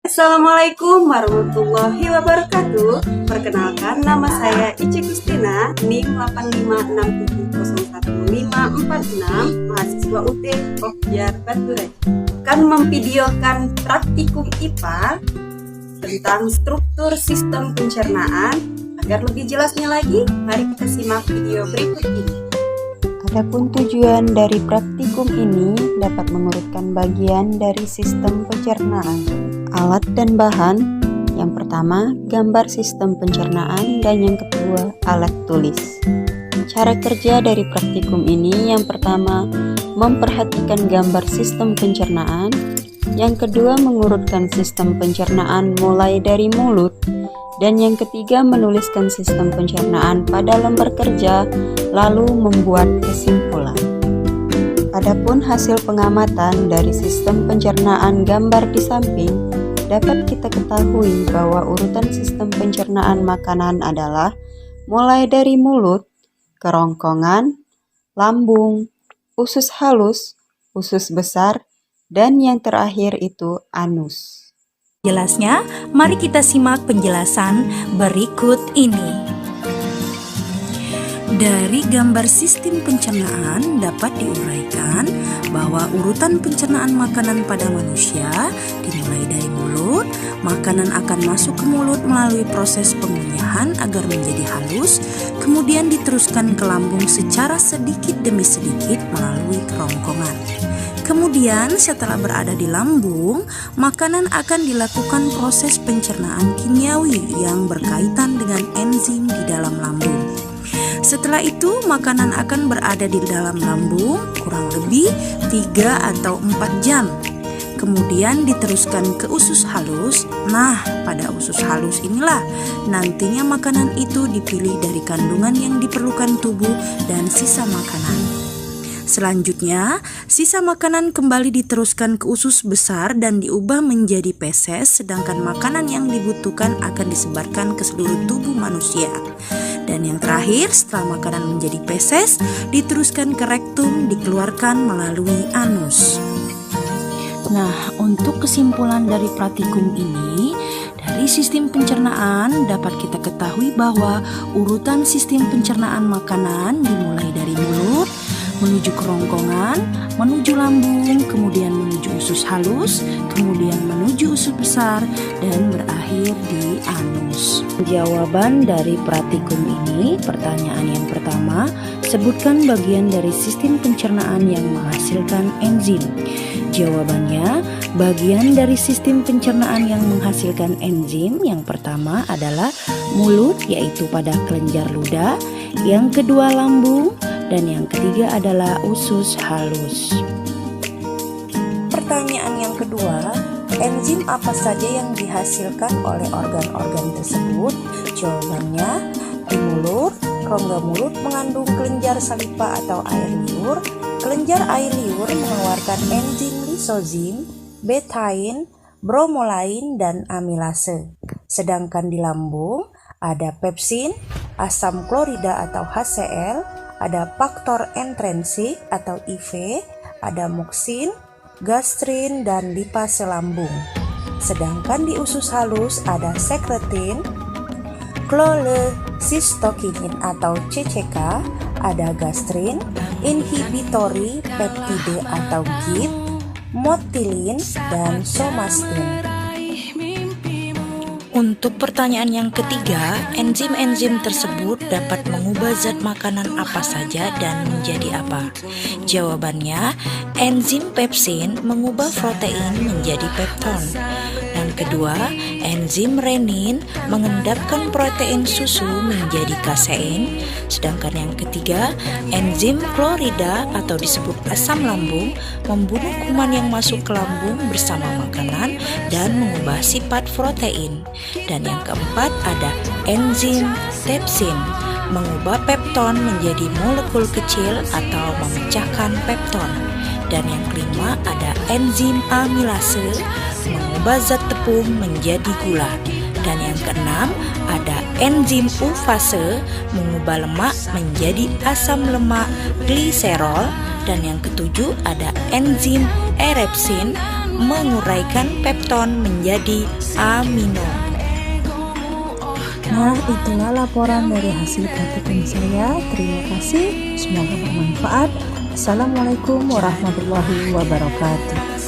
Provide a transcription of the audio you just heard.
Assalamualaikum warahmatullahi wabarakatuh. Perkenalkan, nama saya Ici Kristina, NIM 8567010546, mahasiswa UT Okjar Batu Raja. Akan memvideokan praktikum IPA tentang struktur sistem pencernaan. Agar lebih jelasnya lagi, mari kita simak video berikut ini. Adapun tujuan dari praktikum ini dapat mengurutkan bagian dari sistem pencernaan. Alat dan bahan, yang pertama gambar sistem pencernaan dan yang kedua alat tulis. Cara kerja dari praktikum ini yang pertama memperhatikan gambar sistem pencernaan, yang kedua mengurutkan sistem pencernaan mulai dari mulut, dan yang ketiga menuliskan sistem pencernaan pada lembar kerja lalu membuat kesimpulan. Adapun hasil pengamatan dari sistem pencernaan gambar di samping, dapat kita ketahui bahwa urutan sistem pencernaan makanan adalah mulai dari mulut, kerongkongan, lambung, usus halus, usus besar, dan yang terakhir itu anus. Jelasnya, mari kita simak penjelasan berikut ini. Dari gambar sistem pencernaan dapat diuraikan bahwa urutan pencernaan makanan pada manusia dimulai dari mulut. Makanan akan masuk ke mulut melalui proses pengunyahan agar menjadi halus, kemudian diteruskan ke lambung secara sedikit demi sedikit melalui kerongkongan. Kemudian setelah berada di lambung, makanan akan dilakukan proses pencernaan kimiawi yang berkaitan dengan enzim di dalam lambung. Setelah itu, makanan akan berada di dalam lambung kurang lebih 3 atau 4 jam. Kemudian diteruskan ke usus halus. Nah, pada usus halus inilah nantinya makanan itu dipilih dari kandungan yang diperlukan tubuh dan sisa makanan. Selanjutnya, sisa makanan kembali diteruskan ke usus besar dan diubah menjadi feses, sedangkan makanan yang dibutuhkan akan disebarkan ke seluruh tubuh manusia. Dan yang terakhir, setelah makanan menjadi feses, diteruskan ke rektum, dikeluarkan melalui anus. Nah, untuk kesimpulan dari praktikum ini, dari sistem pencernaan dapat kita ketahui bahwa urutan sistem pencernaan makanan dimulai dari mulut, menuju kerongkongan, menuju lambung, kemudian menuju usus halus, kemudian menuju usus besar, dan berakhir di anus. Jawaban dari praktikum ini, pertanyaan yang pertama, sebutkan bagian dari sistem pencernaan yang menghasilkan enzim. Jawabannya, bagian dari sistem pencernaan yang menghasilkan enzim yang pertama adalah mulut, yaitu pada kelenjar ludah, yang kedua lambung, dan yang ketiga adalah usus halus. Pertanyaan yang kedua, enzim apa saja yang dihasilkan oleh organ-organ tersebut? Jawabannya, di mulut, rongga mulut mengandung kelenjar saliva atau air liur. Kelenjar air liur mengeluarkan enzim lisozim, betain, bromelain, dan amilase. Sedangkan di lambung ada pepsin, asam klorida atau HCl, ada faktor intrinsik atau IV, ada muksin, gastrin, dan lipase lambung. Sedangkan di usus halus ada sekretin, cholecystokinin atau CCK, ada gastrin, inhibitory peptide atau GIP, motilin, dan somastin. Untuk pertanyaan yang ketiga, enzim-enzim tersebut dapat mengubah zat makanan apa saja dan menjadi apa? Jawabannya, enzim pepsin mengubah protein menjadi pepton. Dan kedua, enzim renin mengendapkan protein susu menjadi kasein. Sedangkan yang ketiga, enzim klorida atau disebut asam lambung membunuh kuman yang masuk ke lambung bersama makanan dan mengubah sifat protein. Dan yang keempat ada enzim tepsin mengubah pepton menjadi molekul kecil atau memecahkan pepton. Dan yang kelima ada enzim amilase mengubah zat tepung menjadi gula. Dan yang keenam ada enzim ufase mengubah lemak menjadi asam lemak gliserol. Dan yang ketujuh ada enzim erepsin menguraikan pepton menjadi amino. Nah, itulah laporan dari hasil praktikum saya. Terima kasih, semoga bermanfaat. Assalamualaikum warahmatullahi wabarakatuh.